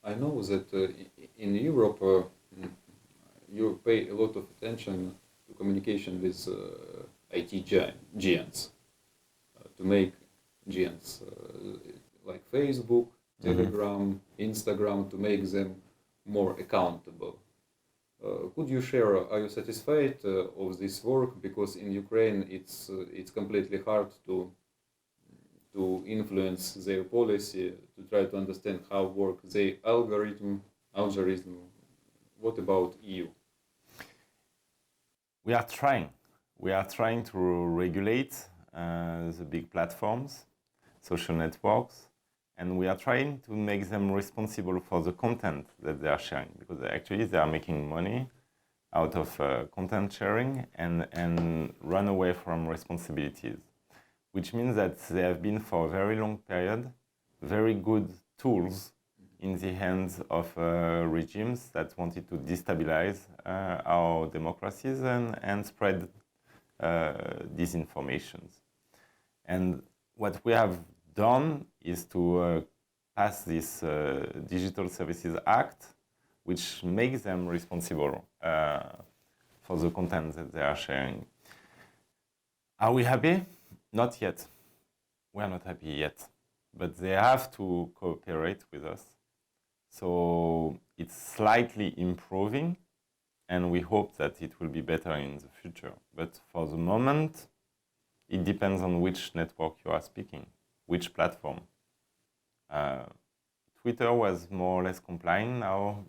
I know that in Europe you pay a lot of attention to communication with IT giants, to make giants like Facebook, Telegram, Instagram, to make them more accountable. Could you share? Are you satisfied of this work? Because in Ukraine, it's completely hard to influence their policy, to try to understand how work their algorithm. What about EU? We are trying. We are trying to regulate the big platforms, social networks, and we are trying to make them responsible for the content that they are sharing, because actually they are making money out of content sharing and run away from responsibilities, which means that they have been for a very long period very good tools in the hands of regimes that wanted to destabilize our democracies and spread disinformations. And what we have done is to pass this Digital Services Act, which makes them responsible for the content that they are sharing. Are we happy? Not yet. We are not happy yet. But they have to cooperate with us. So it's slightly improving, and we hope that it will be better in the future. But for the moment, it depends on which network you are speaking, which platform. Twitter was more or less complying. Now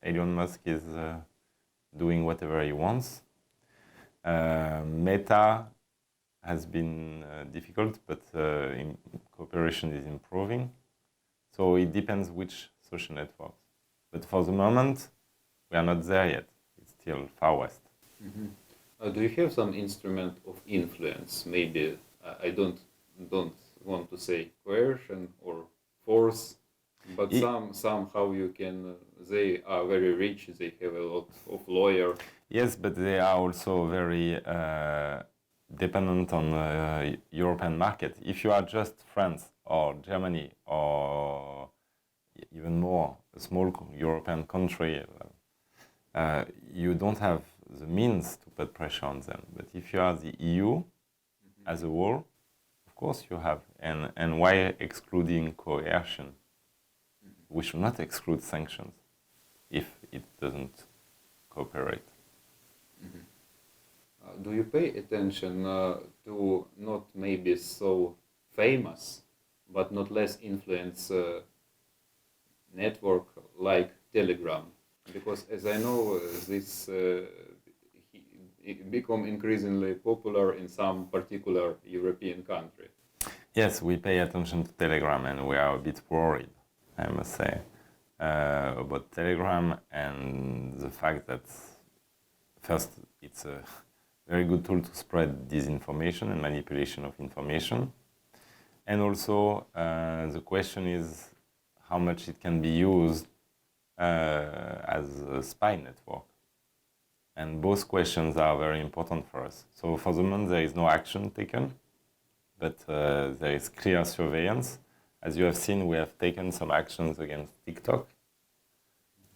Elon Musk is doing whatever he wants. Meta has been difficult, but cooperation is improving. So it depends which social networks. But for the moment, we are not there yet. It's still far west. Do you have some instrument of influence? Maybe I don't want to say coercion or force, but somehow you can. They are very rich. They have a lot of lawyers. Yes, but they are also very dependent on the European market. If you are just France or Germany or even more a small European country, you don't have the means to put pressure on them. But if you are the EU as a whole, of course you have. And why excluding coercion? We should not exclude sanctions if it doesn't cooperate. Do you pay attention to not maybe so famous, but not less influence network like Telegram? Because as I know, this become increasingly popular in some particular European country. Yes, we pay attention to Telegram, and we are a bit worried, I must say, about Telegram and the fact that first it's a very good tool to spread disinformation and manipulation of information. And also the question is how much it can be used as a spy network. And both questions are very important for us. So for the moment there is no action taken, but there is clear surveillance. As you have seen, we have taken some actions against TikTok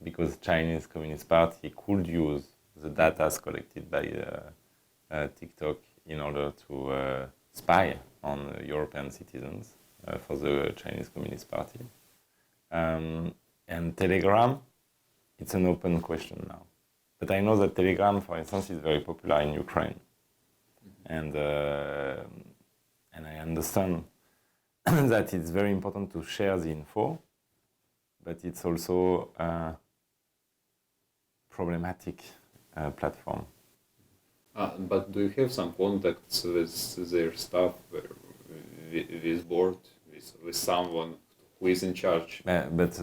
because Chinese Communist Party could use the data collected by TikTok in order to spy on European citizens for the Chinese Communist Party. And Telegram, it's an open question now. But I know that Telegram, for instance, is very popular in Ukraine. And I understand that it's very important to share the info, but it's also a problematic platform. But do you have some contacts with their staff, with board, with someone who is in charge? But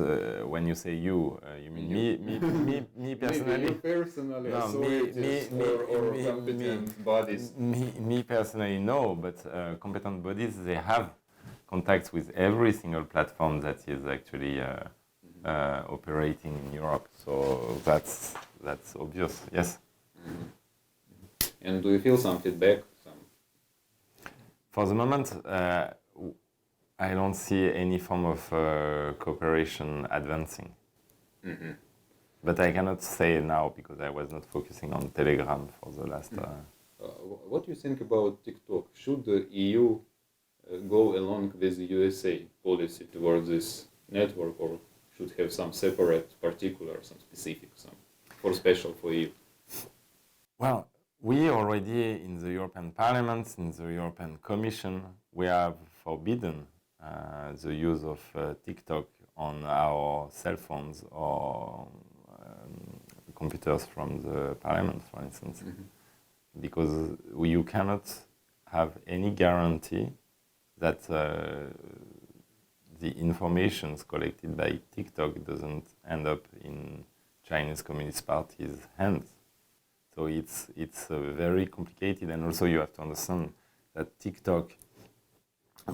when you say you mean me personally? Me personally, No, authorities or competent bodies? Me personally, no, but competent bodies, they have contacts with every single platform that is actually operating in Europe. So that's obvious, yes. And do you feel some feedback? For the moment, I don't see any form of cooperation advancing. Mhm. But I cannot say now because I was not focusing on Telegram for the last. What do you think about TikTok? Should the EU go along with the USA policy towards this network, or should have some separate, particular, some specific, some for special for EU? Well, we already in the European Parliament, in the European Commission, we have forbidden the use of TikTok on our cell phones or computers from the Parliament, for instance, because you cannot have any guarantee that the information collected by TikTok doesn't end up in Chinese Communist Party's hands. So it's very complicated, and also you have to understand that TikTok,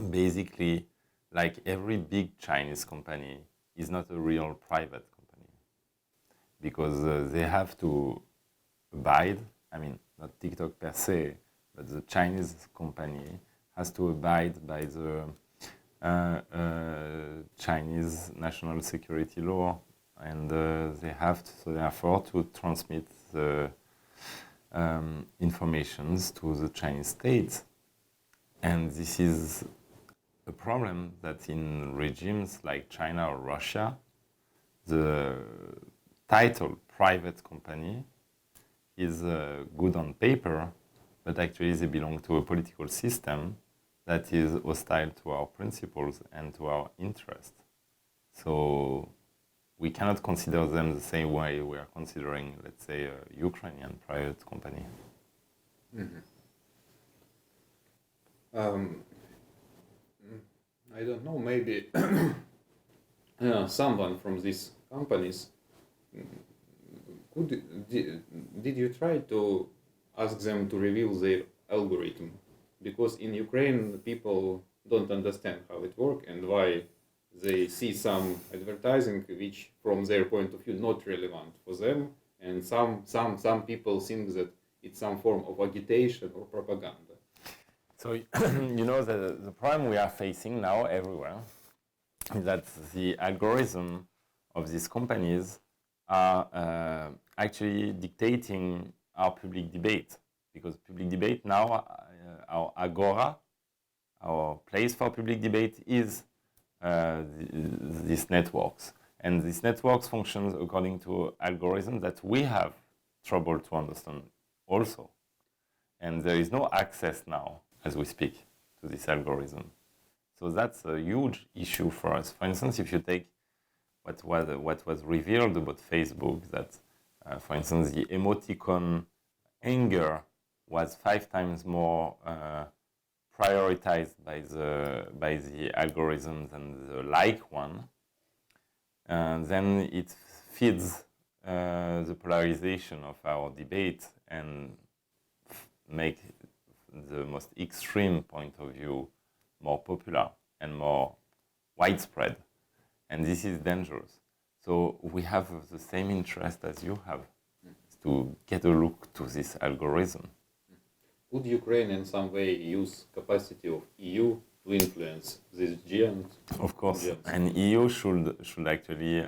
basically, like every big Chinese company, is not a real private company because they have to abide. I mean, not TikTok per se, but the Chinese company has to abide by the Chinese national security law, and they have to, so therefore to transmit the informations to the Chinese state. And this is a problem that in regimes like China or Russia, the title private company is good on paper, but actually they belong to a political system that is hostile to our principles and to our interests. So we cannot consider them the same way we are considering, let's say, a Ukrainian private company. I don't know, maybe someone from these companies, did you try to ask them to reveal their algorithm? Because in Ukraine, people don't understand how it works and why they see some advertising which, from their point of view, not relevant for them, and some people think that it's some form of agitation or propaganda. So, you know, the problem we are facing now everywhere is that the algorithm of these companies are actually dictating our public debate. Because public debate now, our agora, our place for public debate is these networks. And these networks functions according to algorithms that we have trouble to understand also. And there is no access now, as we speak, to this algorithm. So that's a huge issue for us. For instance, if you take what was revealed about Facebook, that, for instance, the emoticon anger was 5 times more prioritized by the algorithm than the like one, then it feeds the polarization of our debate and make the most extreme point of view more popular and more widespread. And this is dangerous. So we have the same interest as you have, to get a look to this algorithm. Would Ukraine in some way use capacity of EU to influence this giant? Of course, giants? and EU should actually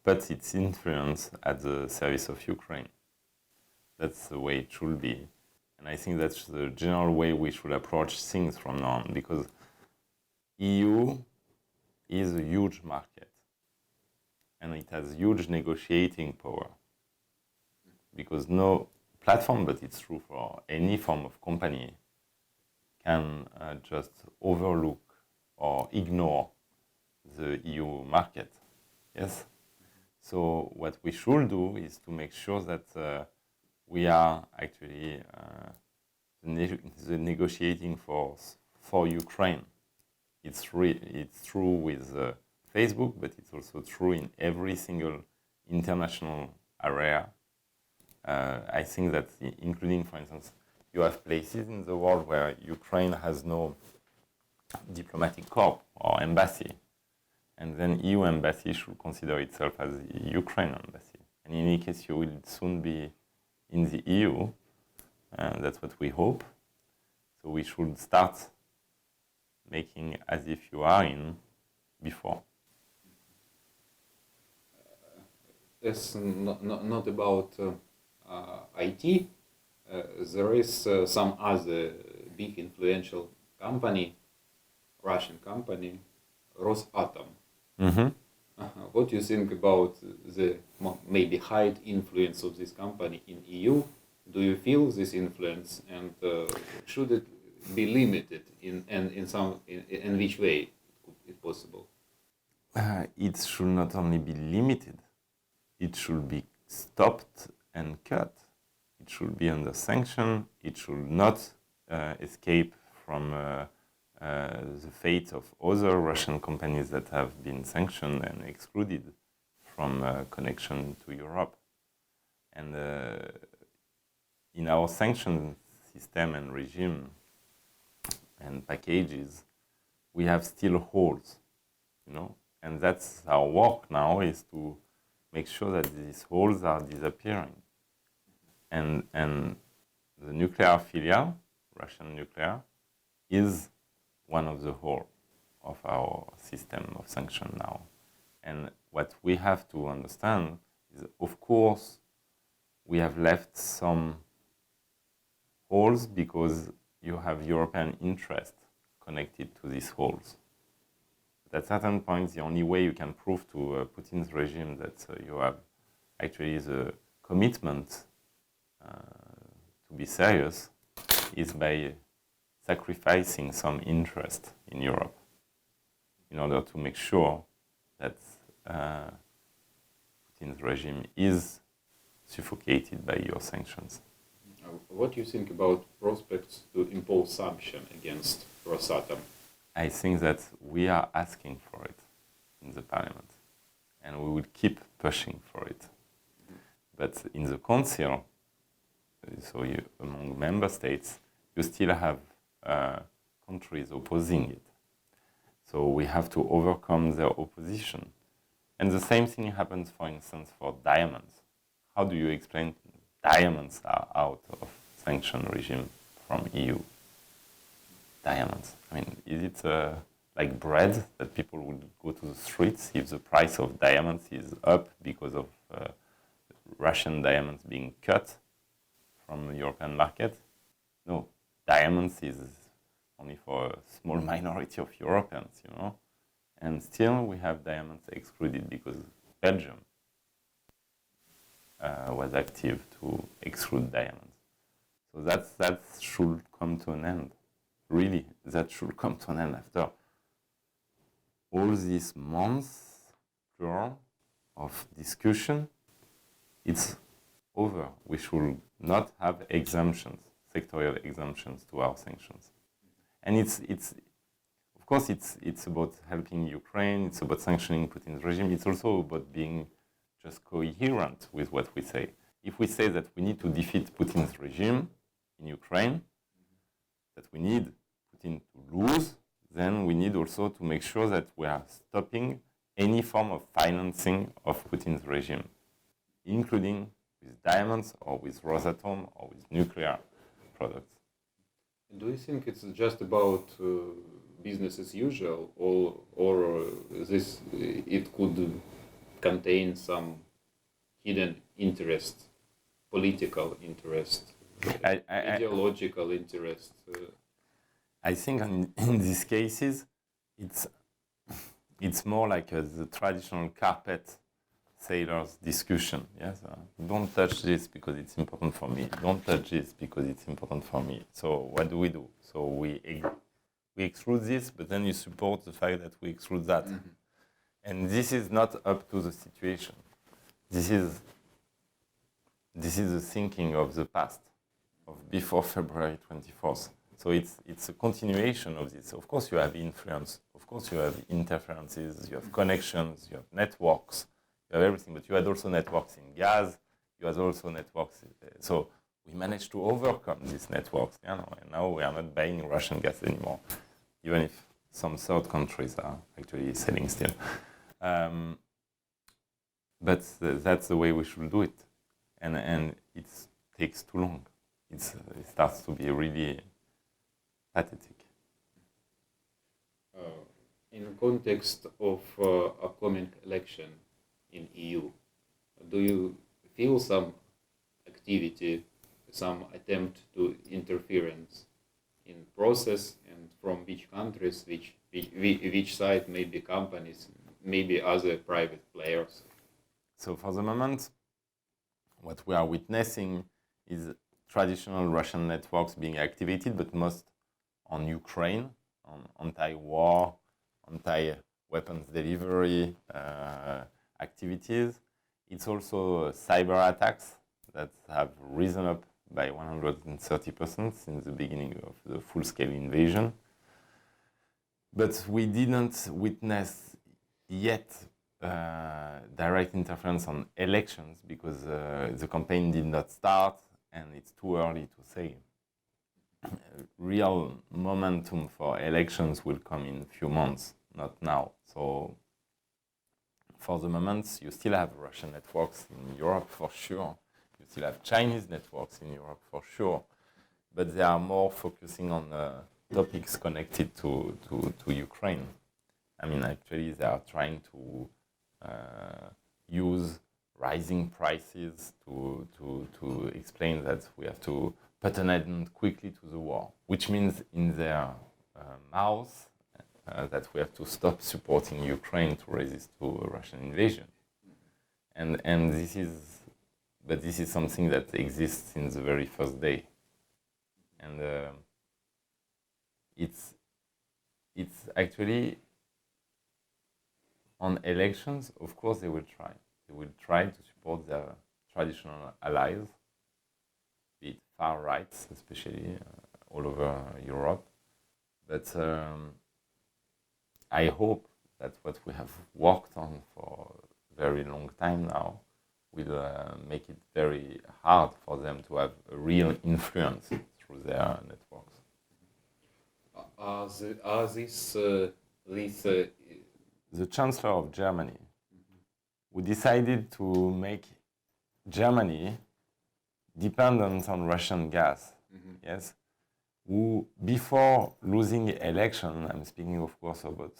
put its influence at the service of Ukraine. That's the way it should be. And I think that's the general way we should approach things from now on, because EU is a huge market and it has huge negotiating power. Because no platform, but it's true for any form of company, can just overlook or ignore the EU market. Yes? So what we should do is to make sure that we are actually the negotiating force for Ukraine. It's true with Facebook, but it's also true in every single international area. I think that, including, for instance, you have places in the world where Ukraine has no diplomatic corps or embassy, and then EU embassy should consider itself as the Ukraine embassy. And in any case, you will soon be in the EU, and that's what we hope. So we should start making as if you are in before. it's not about IT. There is some other big influential company, Russian company, Rosatom. Mm-hmm. What do you think about the maybe high influence of this company in EU? Do you feel this influence, and should it be limited in which way it possible? It should not only be limited, it should be stopped and cut. It should be under sanction. It should not escape from the fate of other Russian companies that have been sanctioned and excluded from connection to Europe. And in our sanction system and regime and packages, we have still holes, you know, and that's our work now, is to make sure that these holes are disappearing. And the nuclear filial, Russian nuclear, is one of the holes of our system of sanction now. And what we have to understand is, of course, we have left some holes because you have European interest connected to these holes. But at certain points, the only way you can prove to Putin's regime that you have actually the commitment to be serious is by sacrificing some interest in Europe in order to make sure that Putin's regime is suffocated by your sanctions. What do you think about prospects to impose sanction against Rosatom? I think that we are asking for it in the parliament, and we will keep pushing for it. But in the council, so among member states, you still have countries opposing it. So we have to overcome their opposition. And the same thing happens, for instance, for diamonds. How do you explain diamonds are out of sanction regime from EU? Diamonds. I mean, is it like bread that people would go to the streets if the price of diamonds is up because of Russian diamonds being cut from the European market? No, diamonds is only for a small minority of Europeans, you know. And still we have diamonds excluded because Belgium was active to exclude diamonds. So that should come to an end. Really, that should come to an end after all these months of discussion. It's over. We should not have exemptions, sectorial exemptions to our sanctions. And it's of course it's about helping Ukraine. It's about sanctioning Putin's regime. It's also about being just coherent with what we say. If we say that we need to defeat Putin's regime in Ukraine, that we need Putin to lose, then we need also to make sure that we are stopping any form of financing of Putin's regime, including with diamonds or with Rosatom or with nuclear products. Do you think it's just about business as usual, or this it could contain some hidden interest, political interest, ideological interest? I think in these cases, it's more like the traditional carpet sailors discussion. Yes, don't touch this because it's important for me. Don't touch this because it's important for me. So what do? So we exclude this, but then you support the fact that we exclude that. Mm-hmm. And this is not up to the situation. This is the thinking of the past, of before February 24th. So it's a continuation of this. Of course you have influence, of course you have interferences, you have connections, you have networks, you have everything, but you had also networks in gas, you had also networks, so we managed to overcome these networks, you know, and now we are not buying Russian gas anymore, even if some third countries are actually selling still. But that's the way we should do it, and it takes too long. It starts to be really pathetic. In context of upcoming election in EU, Do you feel some activity, some attempt to interference in process, and from which countries, which side, maybe companies, maybe other private players? So for the moment, what we are witnessing is traditional Russian networks being activated, but most on Ukraine, on anti-war, anti-weapons delivery activities. It's also cyber attacks that have risen up by 130% since the beginning of the full-scale invasion. But we didn't witness yet direct interference on elections because the campaign did not start and it's too early to say. Real momentum for elections will come in a few months, not now. So for the moment, you still have Russian networks in Europe for sure. You still have Chinese networks in Europe for sure. But they are more focusing on topics connected to Ukraine. I mean, actually, they are trying to use rising prices to explain that we have to put an end quickly to the war, which means in their mouths that we have to stop supporting Ukraine to resist to a Russian invasion. And this is something that exists since the very first day. And it's actually on elections, of course they will try. They will try to support their traditional allies, be it far rights, especially all over Europe. But I hope that what we have worked on for a very long time now will make it very hard for them to have a real influence through their networks. The Chancellor of Germany, who decided to make Germany dependent on Russian gas, yes, who before losing election, I'm speaking of course about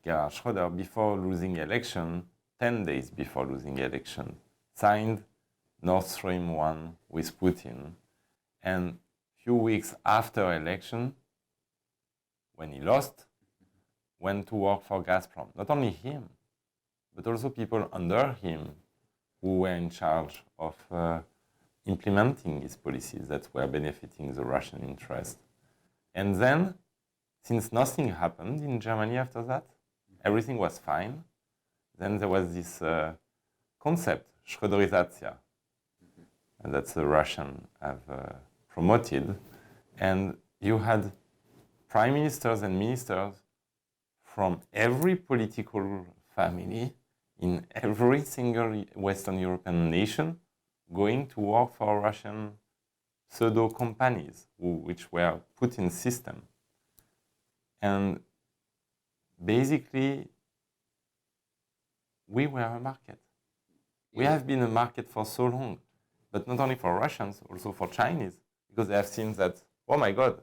Gerhard Schröder, before losing election, 10 days before losing election, signed Nord Stream 1 with Putin, and few weeks after election, when he lost, went to work for Gazprom. Not only him, but also people under him who were in charge of implementing his policies that were benefiting the Russian interest. And then, since nothing happened in Germany after that, everything was fine, then there was this concept, Schröderizacja, and that's the Russian have promoted, and you had prime ministers and ministers from every political family in every single Western European nation going to work for Russian pseudo companies which were put in system. And basically, we were a market. We have been a market for so long, but not only for Russians, also for Chinese, because they have seen that, oh my God,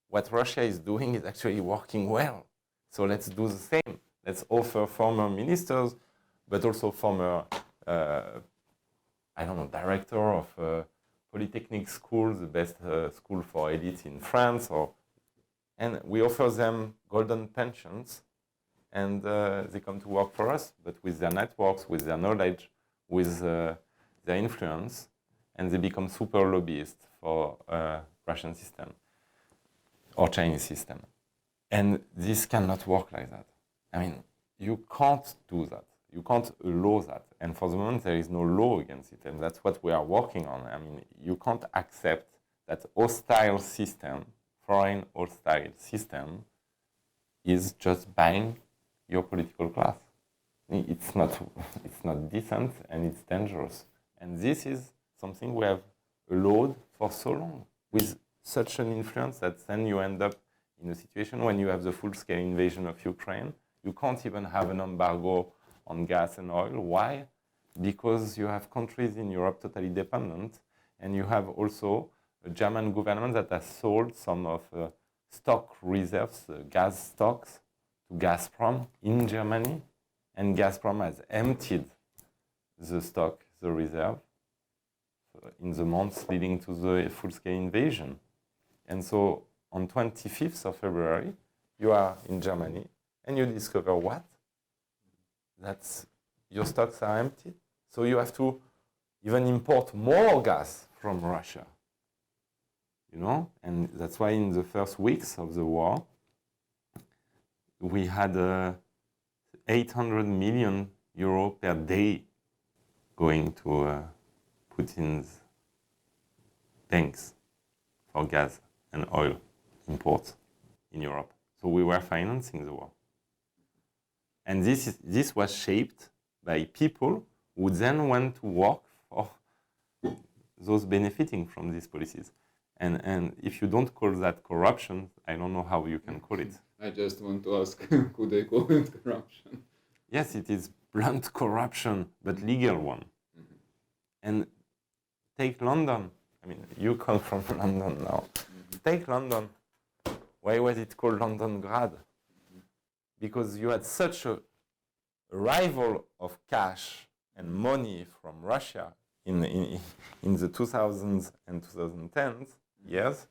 what Russia is doing is actually working well. So let's do the same. Let's offer former ministers, but also former, director of Polytechnic school, the best school for elite in France, and we offer them golden pensions, and they come to work for us, but with their networks, with their knowledge, with their influence, and they become super lobbyists for Russian system or Chinese system. And this cannot work like that. I mean, you can't do that. You can't allow that. And for the moment, there is no law against it. And that's what we are working on. I mean, you can't accept that hostile system, foreign hostile system, is just buying your political class. It's not decent and it's dangerous. And this is something we have allowed for so long with such an influence that then you end up in a situation when you have the full-scale invasion of Ukraine. You can't even have an embargo on gas and oil. Why? Because you have countries in Europe totally dependent, and you have also a German government that has sold some of stock reserves, gas stocks, to Gazprom in Germany, and Gazprom has emptied the stock, the reserve, in the months leading to the full-scale invasion. And so on 25th of February, you are in Germany and you discover what? That your stocks are empty. So you have to even import more gas from Russia. You know, and that's why in the first weeks of the war, we had 800 million euro per day going to Putin's banks for gas and oil imports in Europe. So we were financing the war. And this was shaped by people who then went to work for those benefiting from these policies. And if you don't call that corruption, I don't know how you can call it. I just want to ask, could they call it corruption? Yes, it is blunt corruption, but legal one. Mm-hmm. And take London. I mean, you come from London now. Mm-hmm. Take London. Why was it called Londongrad? Mm-hmm. Because you had such a arrival of cash and money from Russia in the 2000s and 2010s years,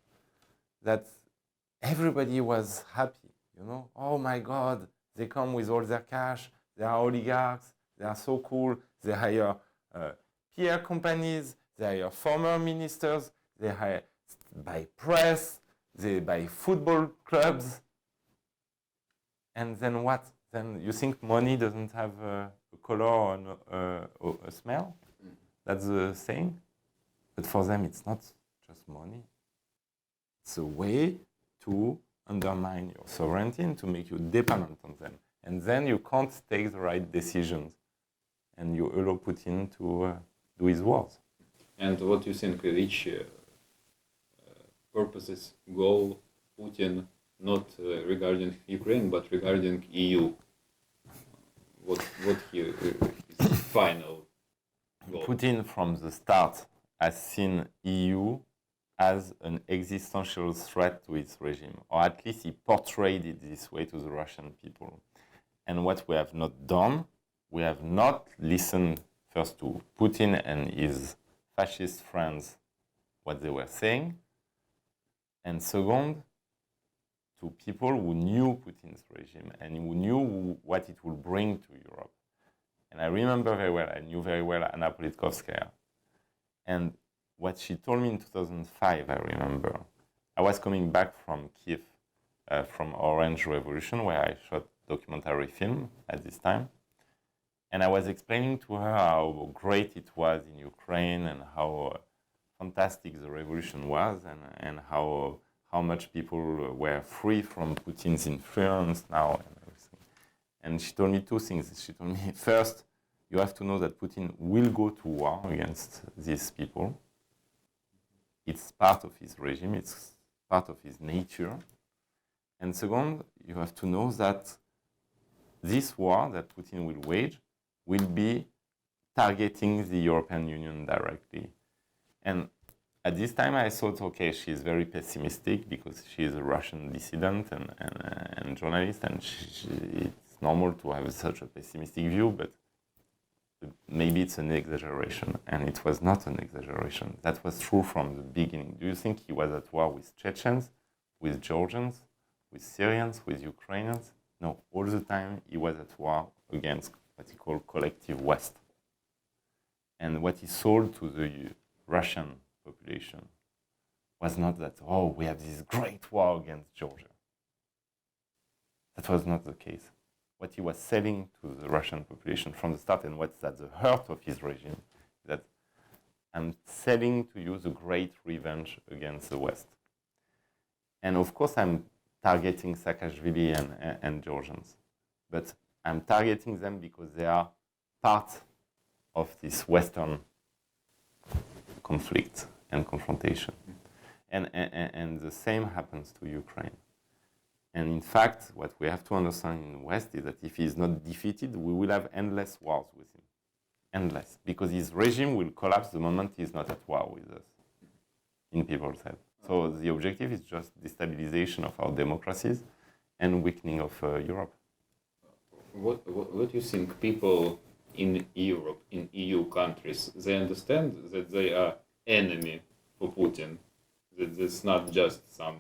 that everybody was happy, you know. Oh my God, they come with all their cash, they are oligarchs, they are so cool, they hire PR companies, they hire former ministers, they buy press, they buy football clubs. And then what? Then you think money doesn't have a color or a smell? That's the saying. But for them, it's not just money. It's a way to undermine your sovereignty and to make you dependent on them. And then you can't take the right decisions. And you allow Putin to do his wars. And what do you think which purposes, goal Putin, not regarding Ukraine, but regarding EU? What his final goal? Putin, from the start, has seen EU as an existential threat to his regime, or at least he portrayed it this way to the Russian people. And what we have not done, we have not listened first to Putin and his fascist friends, what they were saying, and second, to people who knew Putin's regime and who knew what it would bring to Europe. And I remember very well, I knew very well Anna Politkovskaya. And what she told me in 2005, I remember, I was coming back from Kiev, from Orange Revolution, where I shot documentary film at this time. And I was explaining to her how great it was in Ukraine and how fantastic the revolution was and how much people were free from Putin's influence now and everything. And she told me two things. She told me, first, you have to know that Putin will go to war against these people. It's part of his regime, it's part of his nature. And second, you have to know that this war that Putin will wage will be targeting the European Union directly. And at this time I thought, okay, she's very pessimistic because she is a Russian dissident and journalist, and it's normal to have such a pessimistic view, but maybe it's an exaggeration, and it was not an exaggeration. That was true from the beginning. Do you think he was at war with Chechens, with Georgians, with Syrians, with Ukrainians? No, all the time he was at war against what he called collective West. And what he sold to the Russian population was not that, oh, we have this great war against Georgia. That was not the case. What he was selling to the Russian population from the start, and what's at the heart of his regime, that I'm selling to you the great revenge against the West. And of course I'm targeting Saakashvili and Georgians, but I'm targeting them because they are part of this Western conflict and confrontation. And the same happens to Ukraine. And in fact, what we have to understand in the West is that if he is not defeated, we will have endless wars with him. Endless. Because his regime will collapse the moment he is not at war with us, in people's head. So the objective is just destabilization of our democracies and weakening of Europe. What do you think people in Europe, in EU countries, they understand that they are enemy for Putin, that it's not just some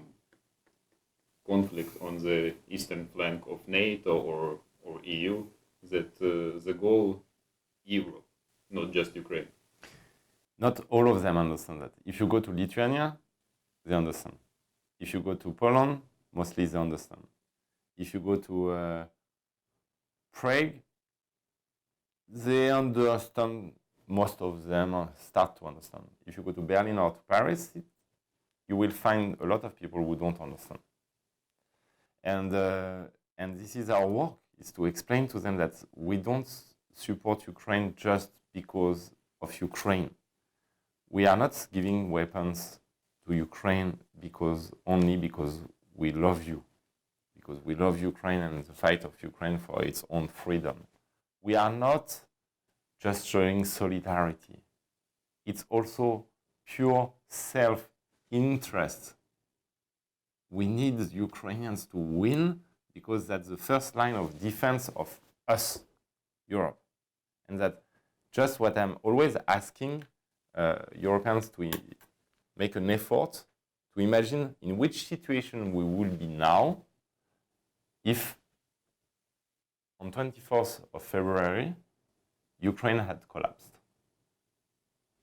conflict on the eastern flank of NATO or EU, that the goal Europe, not just Ukraine. Not all of them understand that. If you go to Lithuania, they understand. If you go to Poland, mostly they understand. If you go to Prague, they understand, most of them start to understand. If you go to Berlin or to Paris, you will find a lot of people who don't understand. And this is our work, is to explain to them that we don't support Ukraine just because of Ukraine. We are not giving weapons to Ukraine only because we love you, because we love Ukraine and the fight of Ukraine for its own freedom. We are not just showing solidarity. It's also pure self-interest. We need Ukrainians to win because that's the first line of defense of us, Europe. And that just what I'm always asking Europeans to make an effort to imagine in which situation we would be now if on 24th of February, Ukraine had collapsed.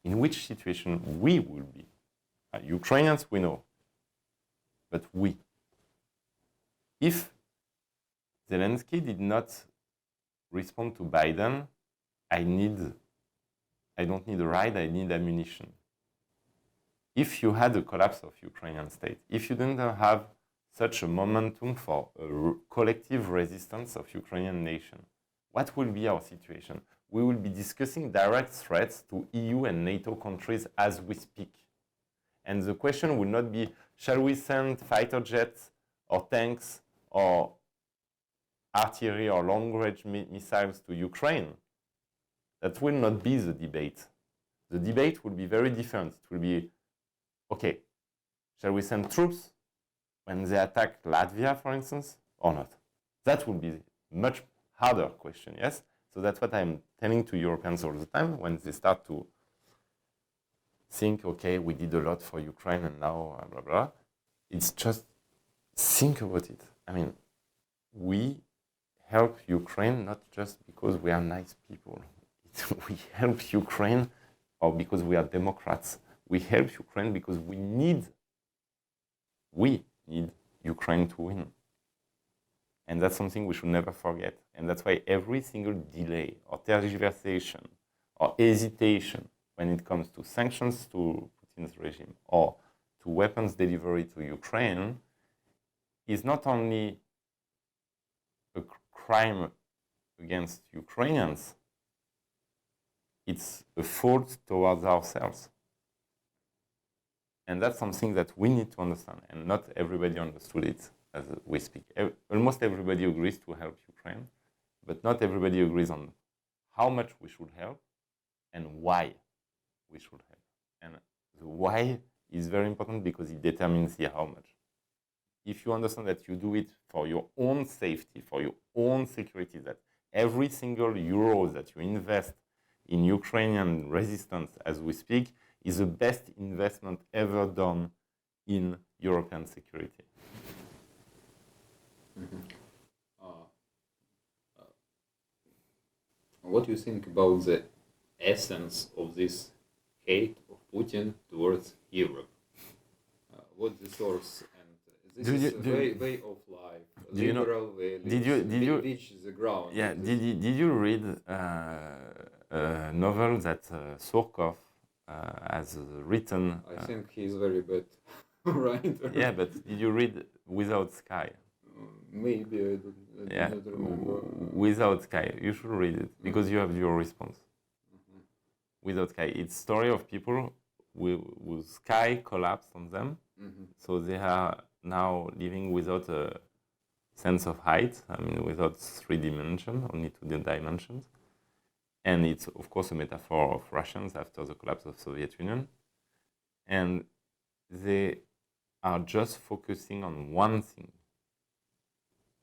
In which situation we will be. Ukrainians, we know, but we. If Zelensky did not respond to Biden, I don't need a ride, I need ammunition. If you had a collapse of Ukrainian state, if you didn't have such a momentum for a collective resistance of Ukrainian nation, what will be our situation? We will be discussing direct threats to EU and NATO countries as we speak. And the question will not be, shall we send fighter jets or tanks or artillery or long-range missiles to Ukraine? That will not be the debate. The debate will be very different. It will be, okay, shall we send troops when they attack Latvia, for instance, or not? That will be much harder question, yes? So that's what I'm telling to Europeans all the time when they start to think, okay, we did a lot for Ukraine and now blah, blah, blah. It's just think about it. I mean, we help Ukraine not just because we are nice people. We help Ukraine or because we are Democrats. We help Ukraine because we need Ukraine to win. And that's something we should never forget. And that's why every single delay or tergiversation or hesitation when it comes to sanctions to Putin's regime or to weapons delivery to Ukraine is not only a crime against Ukrainians, it's a fault towards ourselves. And that's something that we need to understand. And not everybody understood it as we speak. Almost everybody agrees to help Ukraine, but not everybody agrees on how much we should help and why we should help. And the why is very important because it determines the how much. If you understand that you do it for your own safety, for your own security, that every single euro that you invest in Ukrainian resistance as we speak is the best investment ever done in European security. Mm-hmm. What do you think about the essence of this hate of Putin towards Europe? What's the source? And this is a way of life, liberal values, which is the ground. Yeah, did you read a novel that Surkov has written? I think he's very bad, right? Yeah, but did you read Without Sky? Maybe I don't remember. Without Sky, you should read it because you have your response. Mm-hmm. Without Sky, it's story of people whose sky collapsed on them, mm-hmm. so they are now living without a sense of height. I mean, without 3 dimensions, only 2 dimensions. And it's of course a metaphor of Russians after the collapse of the Soviet Union, and they are just focusing on one thing.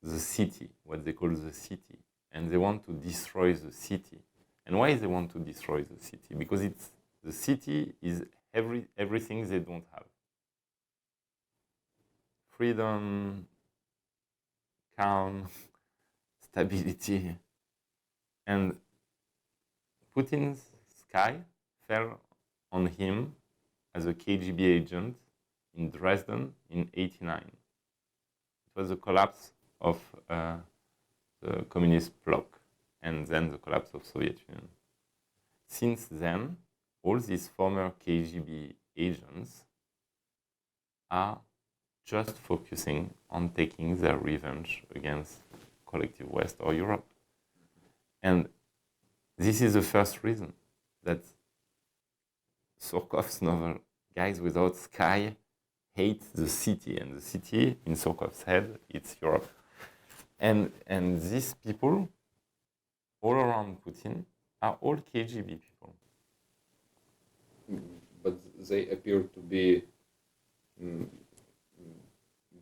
The city, what they call the city, and they want to destroy the city. And why they want to destroy the city? Because the city is everything they don't have. Freedom, calm, stability. And Putin's sky fell on him as a KGB agent in Dresden in '89. It was the collapse of the communist bloc and then the collapse of Soviet Union. Since then, all these former KGB agents are just focusing on taking their revenge against collective West or Europe. And this is the first reason that Surkov's novel, Guys Without Sky, hates the city. And the city, in Surkov's head, it's Europe. And these people, all around Putin, are all KGB people. But they appear to be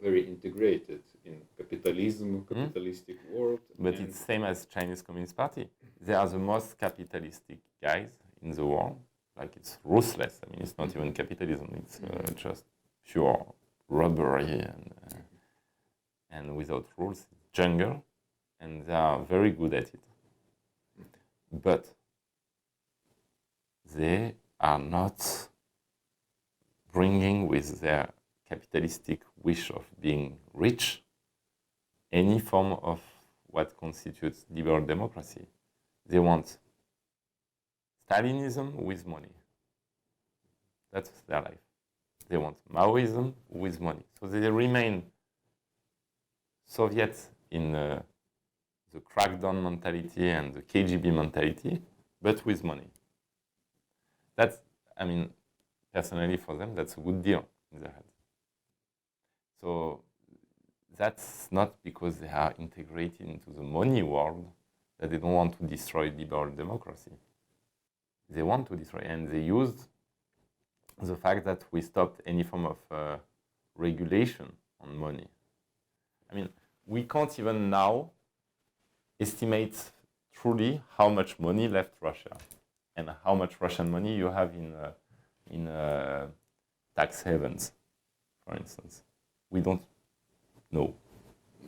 very integrated in capitalism, capitalistic world. But it's same as Chinese Communist Party. They are the most capitalistic guys in the world. Like, it's ruthless. I mean, it's not even capitalism. It's just pure robbery and without rules. Jungle, and they are very good at it. But they are not bringing with their capitalistic wish of being rich any form of what constitutes liberal democracy. They want Stalinism with money. That's their life. They want Maoism with money. So they remain Soviets in the crackdown mentality and the KGB mentality, but with money. That's, I mean, personally for them, that's a good deal in their head. So that's not because they are integrated into the money world that they don't want to destroy liberal democracy. They want to destroy, and they used the fact that we stopped any form of regulation on money. I mean, we can't even now estimate truly how much money left Russia and how much Russian money you have in tax havens, for instance. We don't know.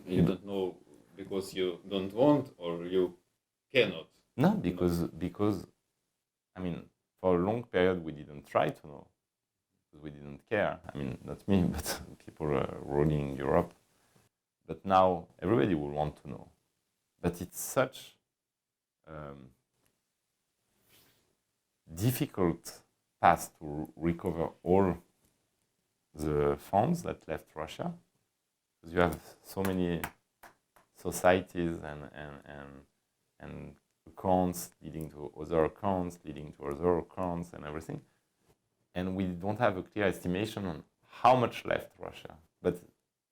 You don't know because you don't want or you cannot? No, because I mean, for a long period we didn't try to know. We didn't care. I mean, not me, but people ruling Europe. But now everybody will want to know. But it's such difficult path to recover all the funds that left Russia, because you have so many societies and accounts leading to other accounts, leading to other accounts and everything. And we don't have a clear estimation on how much left Russia. But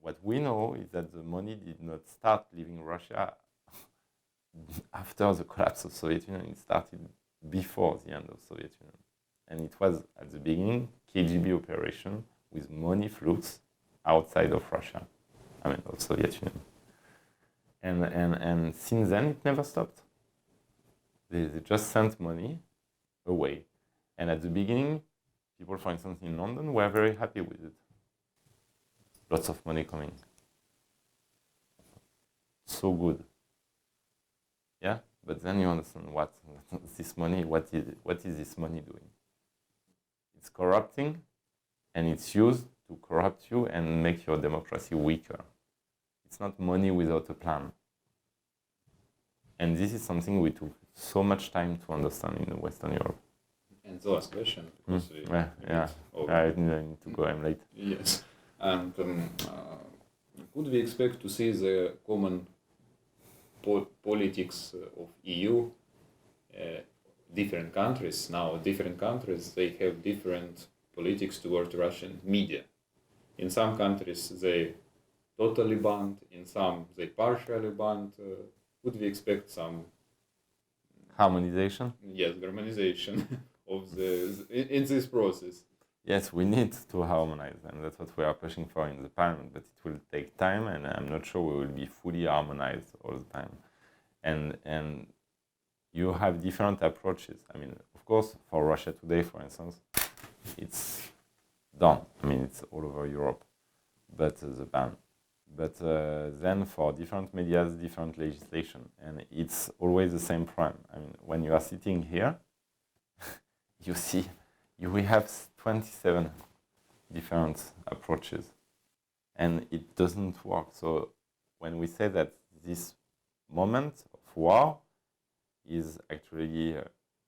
what we know is that the money did not start leaving Russia after the collapse of Soviet Union. It started before the end of Soviet Union. And it was, at the beginning, KGB operation with money flux outside of Russia, I mean, of Soviet Union. And since then, it never stopped. They just sent money away. And at the beginning, people, for instance, in London were very happy with it. Lots of money coming. So good. Yeah? But then you understand what this money, what is this money doing? It's corrupting, and it's used to corrupt you and make your democracy weaker. It's not money without a plan. And this is something we took so much time to understand in Western Europe. And the last question, because I need to go, I'm late. Yes. And could we expect to see the common politics of EU? Different countries now, they have different politics toward Russian media. In some countries they totally banned, in some they partially banned. Could we expect some harmonization? Yes, harmonization of in this process. Yes, we need to harmonize, and that's what we are pushing for in the parliament, but it will take time, and I'm not sure we will be fully harmonized all the time. And you have different approaches. I mean, of course, for Russia Today, for instance, it's done. I mean, it's all over Europe, but the ban. But then for different medias, different legislation, and it's always the same problem. I mean, when you are sitting here, you see, we have 27 different approaches, and it doesn't work. So when we say that this moment of war is actually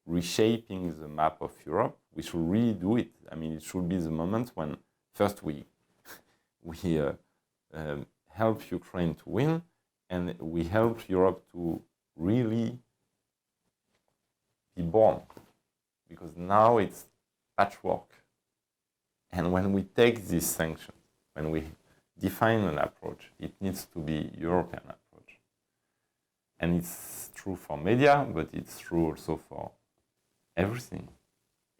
reshaping the map of Europe, we should really do it. I mean, it should be the moment when first we help Ukraine to win, and we help Europe to really be born. Because now it's patchwork. And when we take these sanctions, when we define an approach, it needs to be European approach. And it's true for media, but it's true also for everything.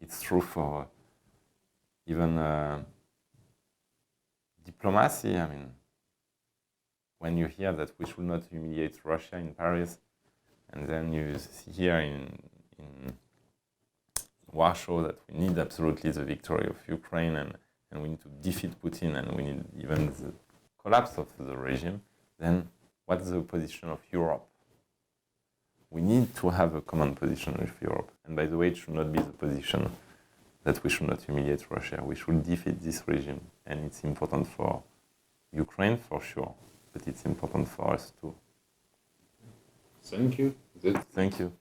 It's true for even diplomacy. I mean, when you hear that we should not humiliate Russia in Paris, and then you see here in Warsaw that we need absolutely the victory of Ukraine, and we need to defeat Putin, and we need even the collapse of the regime, then what's the position of Europe? We need to have a common position with Europe. And by the way, it should not be the position that we should not humiliate Russia. We should defeat this regime. And it's important for Ukraine, for sure, but it's important for us too. Thank you. Thank you.